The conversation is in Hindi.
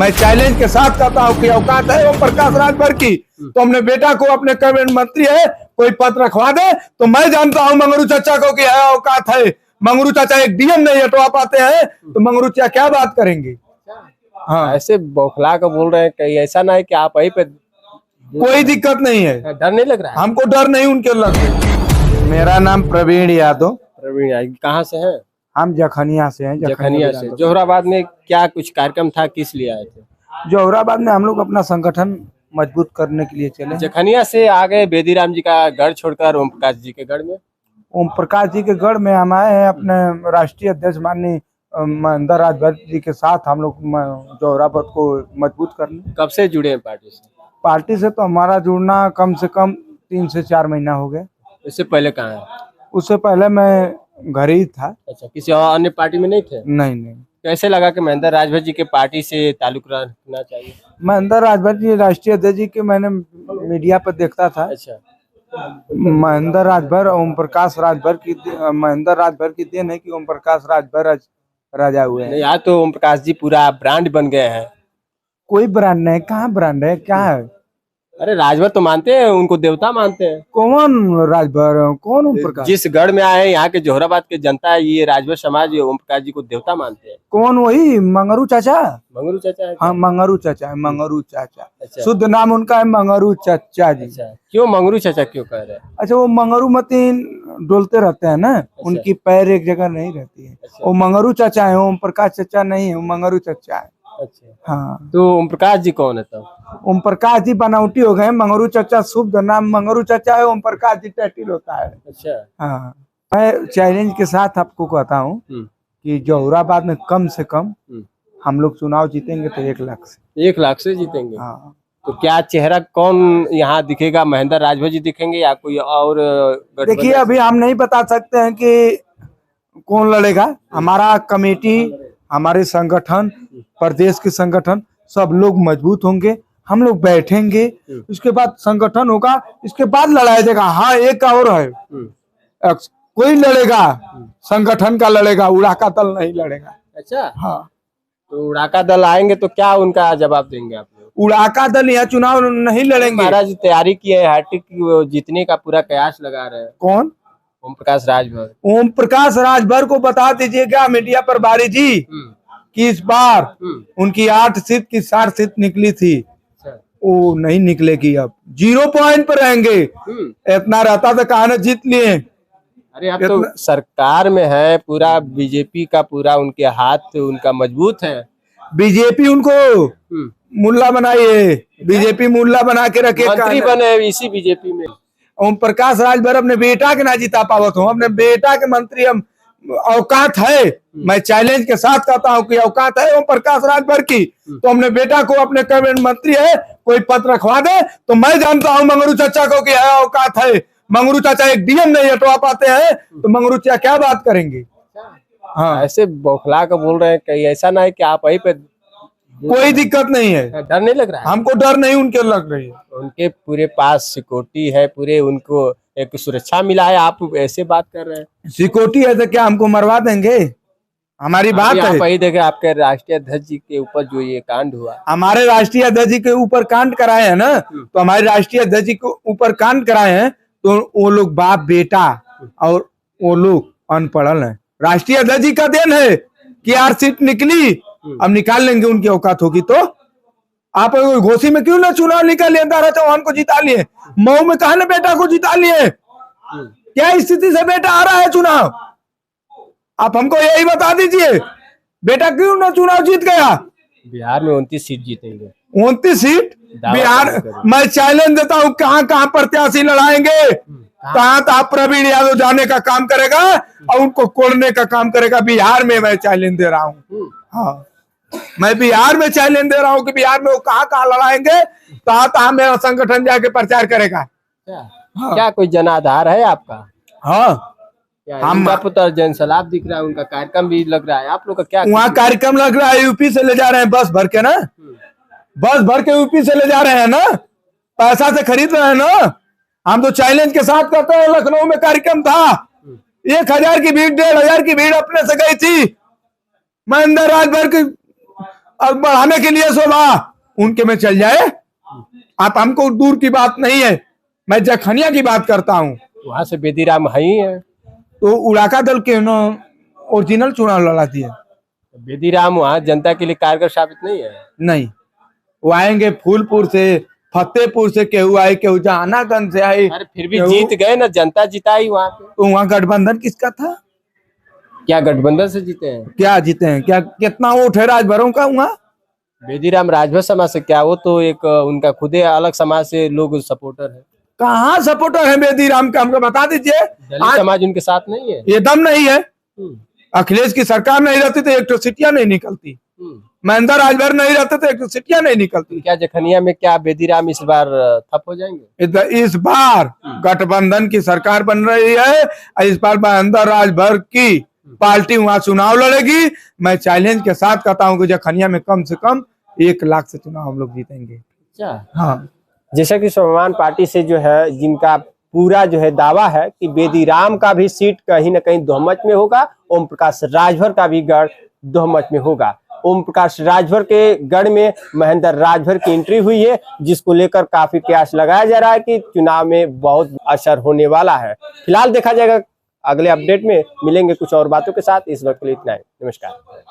मैं चैलेंज के साथ कहता हूँ कि औकात है ओम प्रकाश राजभर की तो अपने बेटा को, अपने कैबिनेट मंत्री है, कोई पद रखवा दे। तो मैं जानता हूँ मंगरू चाचा को कि है औकात है। मंगरू चाचा एक डीएम नहीं हटवा पाते हैं तो मंगरू चाचा क्या बात करेंगे। हाँ, ऐसे बौखला कर बोल रहे हैं, कहीं ऐसा ना है कि आप वहीं पे। कोई दिक्कत नहीं है, डर नहीं लग रहा है? हमको डर नहीं उनके लग रहा। मेरा नाम प्रवीण यादव। प्रवीण, कहाँ से हैं? हम जखनिया से हैं। जखनिया से। जोहराबाद में क्या कुछ कार्यक्रम था, किस लिए आए थे? जोहराबाद में हम लोग अपना संगठन मजबूत करने के लिए चले। जखनिया से आगे बेदीराम जी का गढ़ छोड़कर ओम प्रकाश जी के गढ़ में। ओम प्रकाश जी के गढ़ में हम आए हैं अपने राष्ट्रीय अध्यक्ष माननीय महेंद्र राजभर जी के साथ हम लोग जोहराबाद को मजबूत करने। कब से जुड़े हैं पार्टी से? पार्टी से तो हमारा जुड़ना कम से कम 3 से 4 महीना हो गया। इससे पहले कहाँ है? उससे पहले मैं घर ही था। अच्छा, किसी और अन्य पार्टी में नहीं थे? नहीं। कैसे लगा कि महेंद्र राजभर जी के पार्टी से ताल्लुक रखना चाहिए? महेंद्र राजभर जी राष्ट्रीय अध्यक्ष जी के मैंने मीडिया पर देखता था। अच्छा, महेंद्र राजभर ओम प्रकाश राजभर की महेंद्र राजभर की देन है कि ओम प्रकाश राजभर आज राजा हुए हैं। यहाँ तो ओम प्रकाश जी पूरा ब्रांड बन गए हैं। कोई ब्रांड नहीं, कहाँ ब्रांड है, क्या है? अरे राजभर तो मानते हैं, उनको देवता मानते हैं। कौन राजभर, कौन ओम प्रकाश? जिस गढ़ में आए यहाँ के जोहराबाद के जनता है, ये राजभर समाज ओम प्रकाश जी को देवता मानते हैं। कौन? वही मंगरू चाचा। मंगरू चाचा है? हाँ, मंगरू चाचा है, मंगरू चाचा। अच्छा। शुद्ध नाम उनका है मंगरू चाचा जी। अच्छा, क्यों मंगरू चाचा क्यों कह रहे हैं? अच्छा, वो मंगरू मती डोलते रहते हैं ना, उनकी पैर एक जगह नहीं रहती है। अच्छा। वो मंगरू चाचा है, ओम प्रकाश चाचा नहीं है, वो मंगरू चाचा है। अच्छा, हाँ। तो ओम प्रकाश जी कौन है तब? ओम प्रकाश जी बनावटी हो गए। मंगरू चाचा शुभ नाम मंगरू चाचा है, ओम प्रकाश जी टाइटिल होता है। अच्छा। हाँ, मैं चैलेंज के साथ आपको कहता हूँ कि जोहराबाद में कम से कम हम लोग चुनाव जीतेंगे तो 1 लाख से। 1 लाख से जीतेंगे? हाँ। तो क्या चेहरा कौन यहाँ दिखेगा? महेंद्र राजभर जी दिखेंगे या कोई और? देखिए, अभी हम नहीं बता सकते हैं कि कौन लड़ेगा। हमारा कमेटी, हमारे संगठन, प्रदेश के संगठन सब लोग मजबूत होंगे। हम लोग बैठेंगे, उसके बाद संगठन होगा, इसके बाद लड़ाया जाएगा। हाँ, एक और है, कोई लड़ेगा संगठन का लड़ेगा, उड़ाका दल नहीं लड़ेगा। अच्छा। हाँ, तो उड़ाका दल आएंगे तो क्या उनका जवाब देंगे आप लोग? उड़ाका दल यहाँ चुनाव नहीं लड़ेंगे। महाराज तैयारी की है, हैट्रिक जीतने का पूरा कयास लगा रहे हैं। कौन? ओम प्रकाश राजभर। ओम प्रकाश राजभर को बता दीजिएगा मीडिया पर बारी जी कि इस बार उनकी 8 सीट की 60 सीट निकली थी, वो नहीं निकलेगी। अब 0 पॉइंट पर रहेंगे। इतना रहता तो कहा न जीत लिए। अरे अब तो सरकार में है, पूरा बीजेपी का पूरा उनके हाथ उनका मजबूत है। बीजेपी उनको मुल्ला बनाई है, बीजेपी मुल्ला बना के रखे। मंत्री बने इसी बीजेपी में। ओम प्रकाश राजभर अपने बेटा के ना जिता पावत हो, अपने बेटा के मंत्री हम। औकात है, मैं चैलेंज के साथ कहता हूँ कि औकात है ओम प्रकाश राजभर की तो अपने बेटा को, अपने कैबिनेट मंत्री है, कोई पद रखवा दे। तो मैं जानता हूँ मंगरू चाचा को कि है औकात है। मंगरू चाचा एक डीएम नहीं हटवा पाते हैं तो मंगरू चाचा क्या बात करेंगे। हाँ, ऐसे बौखला कर बोल रहे हैं, कहीं ऐसा ना है कि आप वहीं पे। कोई दिक्कत नहीं है, डर नहीं लग रहा है? हमको डर नहीं उनके लग रही है। उनके पूरे पास सिक्योरिटी है, पूरे उनको एक सुरक्षा मिला है, आप ऐसे बात कर रहे हैं। सिक्योरिटी है तो क्या हमको मरवा देंगे? हमारी बात है। वही देखे आपके राष्ट्रीय अध्यक्ष जी के ऊपर जो ये कांड हुआ, हमारे राष्ट्रीय अध्यक्ष जी के ऊपर कांड कराए हैं ना, तो हमारे राष्ट्रीय अध्यक्ष जी के ऊपर कांड कराए हैं तो वो लोग बाप बेटा और वो लोग अनपढ़ हैं। राष्ट्रीय अध्यक्ष जी का देन है कि 8 सीट निकली, अब निकाल लेंगे उनकी औकात होगी तो। आप घोसी में क्यों ना चुनाव निकाल लिए? दारा चौहान को जिता लिए, मऊ में कहा ना बेटा को जिता लिए। क्या स्थिति से बेटा आ रहा है चुनाव? आप हमको यही बता दीजिए, बेटा क्यों ना चुनाव जीत गया? बिहार में 29 सीट जीतेंगे। 29 सीट बिहार। मैं चैलेंज देता हूँ, कहाँ कहाँ प्रत्याशी लड़ाएंगे, कहाँ कहाँ प्रवीण यादव जाने का काम करेगा और उनको कोड़ने का काम करेगा। बिहार में मैं चैलेंज दे रहा हूँ। हाँ, मैं बिहार में चैलेंज दे रहा हूँ कि बिहार में वो कहाँ कहाँ लड़ाएंगे, कहाँ कहाँ मेरा संगठन जाके प्रचार करेगा। क्या कोई जनाधार है आपका? हाँ, हम पुत्र जनसलाब दिख रहा है, उनका कार्यक्रम भी लग रहा है। आप लोग का क्या वहाँ कार्यक्रम लग रहा है? यूपी से ले जा रहे हैं बस भर के ना, बस भर के यूपी से ले जा रहे हैं ना, पैसा से खरीद रहे हैं ना। हम तो चैलेंज के साथ करते हैं। लखनऊ में कार्यक्रम था, 1000 की भीड़, 1500 की भीड़ अपने से गई थी। महेंद्र राजभर की और बढ़ाने के लिए शोभा उनके में चल जाए। आप हमको दूर की बात नहीं है, मैं जखनिया की बात करता हूँ। वहां से बेदीराम है ही है, तो उड़ाका दल के ना ओरिजिनल चुनाव लड़ाती है। बेदीराम वहाँ जनता के लिए कारगर साबित नहीं है। नहीं, वो आएंगे फूलपुर से, फतेहपुर से, केहू आए, केहू जहानागंज से आए। अरे फिर भी जीत गए ना, जनता जिताई वहाँ पे। तो वहाँ गठबंधन किसका था? क्या गठबंधन से जीते हैं? क्या जीते हैं? क्या कितना वोट है राजभरों का वहाँ? बेदीराम राजभर समाज से क्या, वो तो एक उनका खुद ही अलग समाज से लोग सपोर्टर है। कहाँ सपोर्टर है बेदीराम का, हमको बता दीजिए। दलित समाज उनके साथ नहीं है। ये दम नहीं है। अखिलेश की सरकार नहीं रहती तो इलेक्ट्रिसिटियां नहीं निकलती, महेंद्र राजभर नहीं रहते तो इलेक्ट्रिसिटियां नहीं निकलती। क्या जखनिया में क्या बेदीराम इस बार ठप हो जाएंगे? इस बार गठबंधन की सरकार बन रही है, इस बार महेंद्र राजभर की पार्टी वहां चुनाव लड़ेगी। मैं चैलेंज के साथ कहता हूं कि जखनिया में कम से कम 1 लाख से चुनाव हम लोग जीतेंगे। अच्छा, हाँ, जैसा कि स्वाभिमान पार्टी से जो है, जिनका पूरा जो है दावा है कि बेदीराम का भी सीट कहीं न कहीं दोहमत में होगा, ओम प्रकाश राजभर का भी गढ़ दोहमत में होगा। ओम प्रकाश राजभर के गढ़ में महेंद्र राजभर की एंट्री हुई है, जिसको लेकर काफी कयास लगाया जा रहा है कि चुनाव में बहुत असर होने वाला है। फिलहाल देखा जाएगा, अगले अपडेट में मिलेंगे कुछ और बातों के साथ। इस वक्त के लिए इतना ही, नमस्कार।